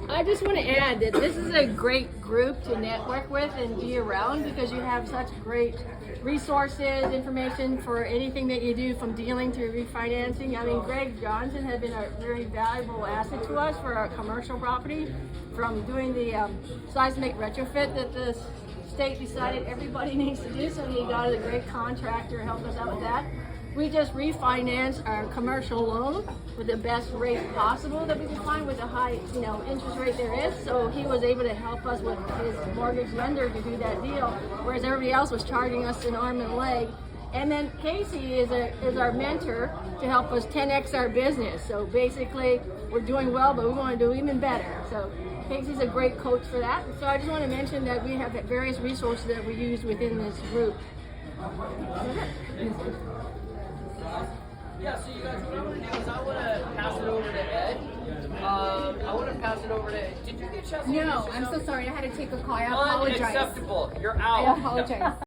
I just want to add that this is a great group to network with and be around because you have such great resources, information for anything that you do, from dealing to refinancing. I mean, Greg Johnson has been a very valuable asset to us for our commercial property, from doing the seismic retrofit that the state decided everybody needs to do, so he got a great contractor to help us out with that. We just refinanced our commercial loan with the best rate possible that we could find, with a high, interest rate there is. So he was able to help us with his mortgage lender to do that deal, whereas everybody else was charging us an arm and a leg. And then Casey is our mentor to help us 10x our business. So basically, we're doing well, but we want to do even better. So Casey's a great coach for that. So I just want to mention that we have various resources that we use within this group. Yeah, so you guys, what I want to do is I want to pass it over to Ed. I want to pass it over to, did you get a chance to No, I'm so sorry. I had to take a call. I apologize. Unacceptable. You're I out. apologize.